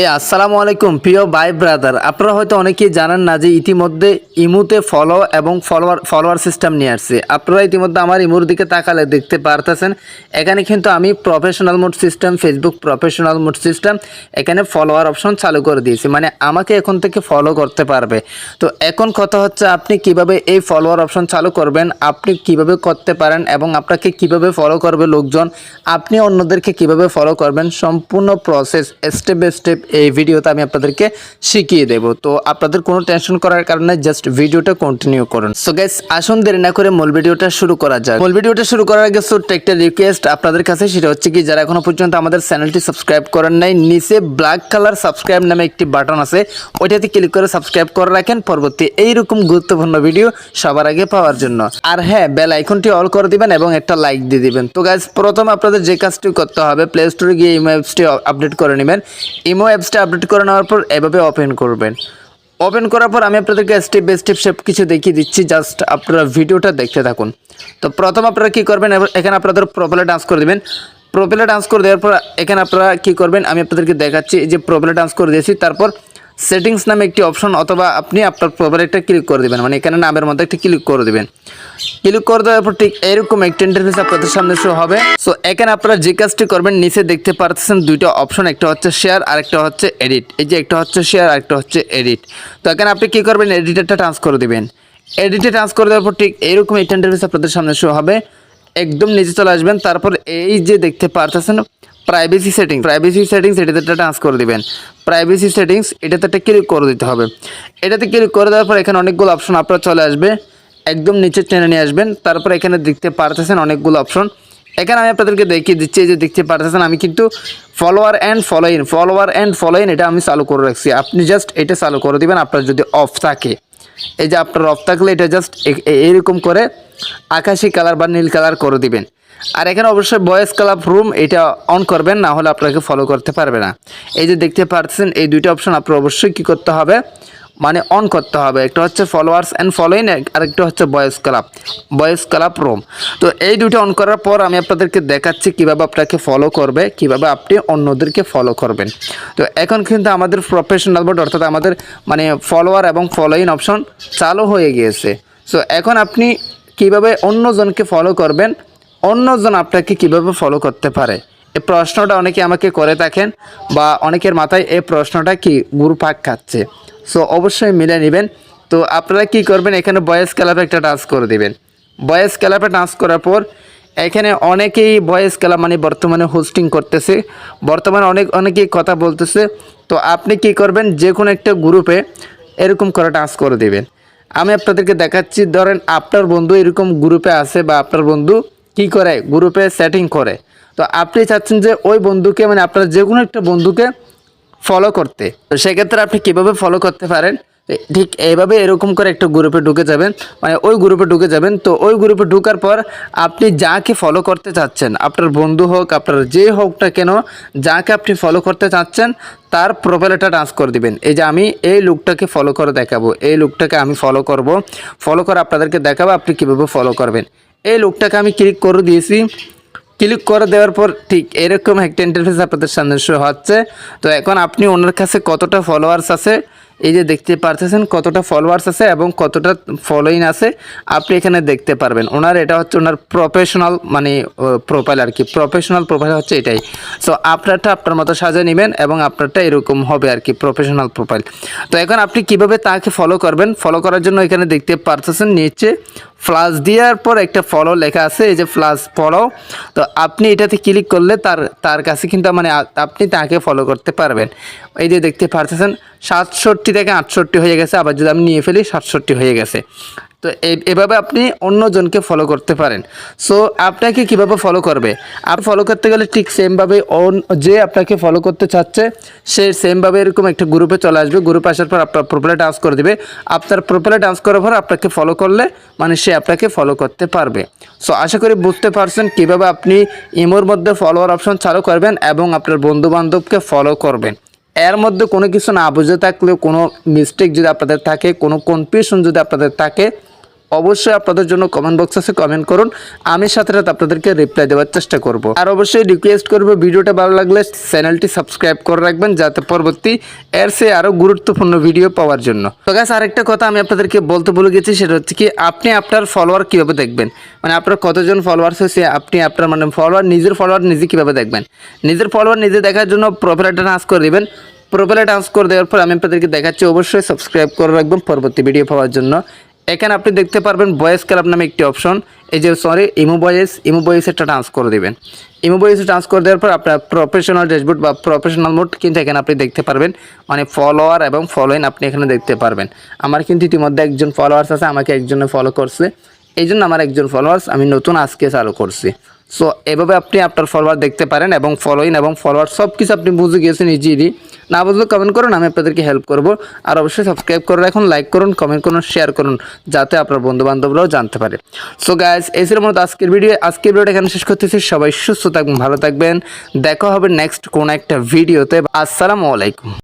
আসসালামু আলাইকুম প্রিয় ভাই ব্রাদার। আপনারা হয়তো অনেকেই জানেন না যে ইতিমধ্যে ইমুতে ফলো এবং ফলোয়ার সিস্টেম নিয়ে আসছে। আপনারা ইতিমধ্যে আমার ইমুর দিকে তাকালে দেখতে পারতেছেন এখানে কিন্তু আমি professional mode system, Facebook professional mode system, এখানে ফলোয়ার অপশন চালু করে দিয়েছি, মানে আমাকে এখন থেকে ফলো করতে পারবে। তো এখন কথা হচ্ছে আপনি কিভাবে এই ফলোয়ার অপশন চালু করবেন, আপনি কিভাবে করতে পারেন এবং আপনাকে কিভাবে ফলো করবে লোকজন, আপনি অন্যদেরকে কিভাবে ফলো করবেন, সম্পূর্ণ প্রসেস স্টেপ বাই স্টেপ এই ভিডিওতে আমি আপনাদেরকে শিখিয়ে দেব। তো আপনাদের কোনো টেনশন করার কারণে জাস্ট ভিডিওটা কন্টিনিউ করুন। সো গাইস, আসুন দেরি না করে মূল ভিডিওটা শুরু করা যাক। মূল ভিডিওটা শুরু করার আগে ছোট্ট একটা রিকোয়েস্ট আপনাদের কাছে, সেটা হচ্ছে কি যারা এখনো পর্যন্ত আমাদের চ্যানেলটি সাবস্ক্রাইব করেন নাই, নিচে ব্ল্যাক কালার সাবস্ক্রাইব নামে একটি বাটন আছে, ওইটাতে ক্লিক করে সাবস্ক্রাইব করে রাখেন পরবর্তী এইরকম গুরুত্বপূর্ণ ভিডিও সবার আগে পাওয়ার জন্য। আর হ্যাঁ, বেল আইকনটি অল করে দিবেন এবং একটা লাইক দিয়ে দিবেন। তো গাইস, প্রথম আপনাদের যে কাজটি করতে হবে, প্লে স্টোরে গিয়ে ইমো অ্যাপসটি আপডেট করে নেবেন। ইমো অ্যাপসটা আপডেট করে নেওয়ার পর এভাবে ওপেন করবেন। ওপেন করার পর আমি আপনাদেরকে স্টেপ বাই স্টেপ সব কিছু দেখিয়ে দিচ্ছি, জাস্ট আপনারা ভিডিওটা দেখতে থাকুন। তো প্রথম আপনারা কী করবেন, এখানে আপনাদের প্রোফাইলে ডান্স করে দেবেন। প্রোফাইলে ডান্স করে দেওয়ার পর এখানে আপনারা কী করবেন আমি আপনাদেরকে দেখাচ্ছি। যে প্রোফাইলে ডান্স করে দিয়েছি, তারপর সেটিংস নামে একটি অপশন অথবা আপনি আপনার প্রোফাইলে একটা ক্লিক করে দেবেন, মানে এখানে নামের মধ্যে একটা ক্লিক করে দেবেন। ক্লিক করে দেওয়ার পর ঠিক এরকম একটা ইন্টারফেস আপনাদের সামনে শো হবে। সো এখানে আপনারা যে কাজটি করবেন, নিচে দেখতে পাচ্ছেন দুইটা অপশন, একটা হচ্ছে শেয়ার আর একটা হচ্ছে এডিট। এই যে একটা হচ্ছে শেয়ার আর একটা হচ্ছে এডিট। তো এখানে আপনি কী করবেন, এডিটরটা ট্রান্স করে দেবেন। এডিটে ট্রান্স করে দেওয়ার পর ঠিক এরকম একটা ইন্টারফেস আপনাদের সামনে শো হবে। একদম নিচে চলে আসবেন, তারপর এই যে দেখতে পাচ্ছেন প্রাইভেসি সেটিংস এটাতে একটা ট্রান্স করে দিবেন। প্রাইভেসি সেটিংস এটাতে একটা ক্লিক করে দিতে হবে। এটাতে ক্লিক করে দেওয়ার পর এখানে অনেকগুলো অপশন আপনার চলে আসবে, একদম নিচে টেনে নিয়ে আসবেন। তারপর এখানে দেখতে পারতেছেন অনেকগুলো অপশন, এখানে আমি আপনাদেরকে দেখিয়ে দিচ্ছি। এই যে দেখতে পারতেছেন আমি কিন্তু ফলোয়ার অ্যান্ড ফলোইন এটা আমি চালু করে রাখছি। আপনি জাস্ট এটা চালু করে দিবেন আপনার যদি অফ থাকে। এই যে আপনার অফ থাকলে এটা জাস্ট এইরকম করে আকাশি কালার বা নীল কালার করে দিবেন। আর এখানে অবশ্যই ভয়েস ক্লাব রুম এটা অন করবেন, না হলে আপনাকে ফলো করতে পারবে না। এই যে দেখতে পাচ্ছেন এই দুইটা অপশন আপনার অবশ্যই কী করতে হবে, মানে অন করতে হবে। একটা হচ্ছে ফলোয়ার্স অ্যান্ড ফলোইন, আরেকটা হচ্ছে ভয়েস ক্লাব রুম। তো এই দুটো অন করার পর আমি আপনাদেরকে দেখাচ্ছি কিভাবে আপনাকে ফলো করবে, কিভাবে আপনি অন্যদেরকে ফলো করবেন। তো এখন কিন্তু আমাদের প্রফেশনাল মোড অর্থাৎ আমাদের মানে ফলোয়ার এবং ফলোইন অপশন চালু হয়ে গিয়েছে। সো এখন আপনি কিভাবে অন্যজনকে ফলো করবেন, অন্যজন আপনাকে কিভাবে ফলো করতে পারে, এই প্রশ্নটা অনেকে আমাকে করে থাকেন বা অনেকের মাথায় এই প্রশ্নটা কি ঘুরপাক খাচ্ছে। সো অবশ্যই মিলে নেবেন। তো আপনারা কি করবেন, এখানে ভয়েস ক্লাবে একটা টাচ করে দিবেন। ভয়েস ক্লাবে টাচ করার পর এখানে অনেকেই ভয়েস ক্লাব মানে বর্তমানে হোস্টিং করতেছে, বর্তমানে অনেকেই কথা বলতেছে। তো আপনি কি করবেন, যে কোনো একটা গ্রুপে এরকম করে টাচ করে দিবেন। আমি আপনাদেরকে দেখাচ্ছি, ধরেন আপনার বন্ধু এরকম গ্রুপে আছে বা আপনার বন্ধু কি করে গ্রুপে সেটিং করে। তো আপনি চাচ্ছেন যে ওই বন্ধুকে মানে আপনার যে কোনো একটা বন্ধুকে ফলো করতে, তো সেক্ষেত্রে আপনি কীভাবে ফলো করতে পারেন, ঠিক এইভাবে এরকম করে একটা গ্রুপে ঢুকে যাবেন, মানে ওই গ্রুপে ঢুকে যাবেন। তো ওই গ্রুপে ঢুকার পর আপনি যাকে ফলো করতে চাচ্ছেন, আপনার বন্ধু হোক আপনার যে হোক না কেন, যাকে আপনি ফলো করতে চাচ্ছেন তার প্রোফাইলটা টাচ করে দিবেন। এই যে আমি এই লোকটাকে ফলো করে দেখাবো, এই লোকটাকে আমি ফলো করে আপনাদেরকে দেখাবো আপনি কীভাবে ফলো করবেন। এই লোকটাকে আমি ক্লিক করে দিয়েছি। ক্লিক করে দেওয়ার পর ঠিক এরকম একটা ইন্টারফেস আপনাদের সামনে শো হচ্ছে। তো এখন আপনি ওনার কাছে কতটা ফলোয়ার্স আছে, এই যে দেখতে পারতেছেন কতটা ফলোয়ার্স আছে এবং কতটা ফলোইং আছে আপনি এখানে দেখতে পারবেন। ওনার এটা হচ্ছে ওনার প্রফেশনাল মানে প্রোফাইল আর কি, প্রফেশনাল প্রোফাইল হচ্ছে এটাই। সো আপনারটা আপনার মতো সাজিয়ে নেবেন এবং আপনারটা এরকম হবে আর কি, প্রফেশনাল প্রোফাইল। তো এখন আপনি কিভাবে তাকে ফলো করবেন, ফলো করার জন্য এখানে দেখতে পারতেছেন নিচে ফ্লাশ দেওয়ার পর একটা ফলো লেখা আছে, এই যে ফ্লাশ ফলো। তো আপনি এটাতে ক্লিক করলে তার কাছে কিন্তু মানে আপনি তাকে ফলো করতে পারবেন। এই যে দেখতে পারতেছেন 67 থেকে 68 হয়ে গেছে, আবার যদি আমি নিয়ে ফেলি 67 হয়ে গেছে। তো এভাবে আপনি অন্যজনকে ফলো করতে পারেন। সো আপনাকে কিভাবে ফলো করবে, আপনি ফলো করতে গেলে ঠিক সেমভাবে যে আপনাকে ফলো করতে চাচ্ছে সে সেমভাবে এরকম একটা গ্রুপে চলে আসবে। গ্রুপে আসার পর আপনার প্রোফাইলে ডান্স করে দেবে। আপনার প্রোফাইলে ডান্স করার পর আপনাকে ফলো করলে মানে সে আপনাকে ফলো করতে পারবে। সো আশা করি বুঝতে পারছেন কীভাবে আপনি ইমোর মধ্যে ফলোয়ার অপশন চালু করবেন এবং আপনার বন্ধুবান্ধবকে ফলো করবেন। এর মধ্যে কোনো কিছু না বুঝে থাকলে, কোনো মিস্টেক যদি আপনাদের থাকে, কোনো কনফিউশন যদি আপনাদের থাকে, অবশ্যই আপনাদের জন্য কমেন্ট বক্স আছে, কমেন্ট করুন, আমি সাথে সাথে আপনাদেরকে রিপ্লাই দেওয়ার চেষ্টা করব। আর অবশ্যই রিকোয়েস্ট করব ভিডিওটা ভালো লাগলে চ্যানেলটি সাবস্ক্রাইব করে রাখবেন, যাতে পরবর্তী এর চেয়ে আরও গুরুত্বপূর্ণ ভিডিও পাওয়ার জন্য। তো গাইস, আরেকটা কথা আমি আপনাদেরকে বলতে ভুলে গেছি, সেটা হচ্ছে কি আপনি আপনার ফলোয়ার কীভাবে দেখবেন, মানে আপনার কতজন ফলোয়ার্স হয়েছে, আপনি আপনার মানে নিজের ফলোয়ার নিজে কীভাবে দেখবেন। নিজের ফলোয়ার নিজে দেখার জন্য প্রোফাইলটা টাচ করে দেবেন। প্রোফাইলে টাচ করে দেওয়ার পর আমি আপনাদেরকে দেখাচ্ছি, অবশ্যই সাবস্ক্রাইব করে রাখবেন পরবর্তী ভিডিও পাওয়ার জন্য। এখানে আপনি দেখতে পারবেন ভয়েস ক্লাব নামে একটি অপশন, এই যে ইমো ভয়েসেরটা ট্রান্স করে দেবেন। ইমো ভয়েসে ট্রান্স করে দেওয়ার পর আপনার প্রফেশনাল ড্যাশবোর্ড বা প্রফেশনাল মোড কিন্তু এখানে আপনি দেখতে পারবেন, মানে ফলোয়ার এবং ফলোইং আপনি এখানে দেখতে পারবেন। আমার কিন্তু ইতিমধ্যে একজন ফলোয়ার্স আছে, আমাকে একজনে ফলো করছে, এই জন্য আমার একজন ফলোয়ার্স আমি নতুন আজকে চালু করছি। সো এভাবে আপনি আপনার ফলোয়ার দেখতে পারেন এবং ফলোইং এবং ফলোয়ার সব কিছু আপনি বুঝে গিয়েছেন ইজিলি। না বুঝলে কমেন্ট করুন, আমি আপনাদেরকে হেল্প করব। আর অবশ্যই সাবস্ক্রাইব করে রাখুন, লাইক করুন, কমেন্ট করুন, শেয়ার করুন, যাতে আপনার বন্ধুবান্ধবরাও জানতে পারে। সো গাইজ, এই ছিল মূলত আজকের ভিডিওটা এখানে শেষ করতেছি। সবাই সুস্থ থাকবেন, ভালো থাকবেন, দেখা হবে নেক্সট কোনো একটা ভিডিওতে। আসসালামু আলাইকুম।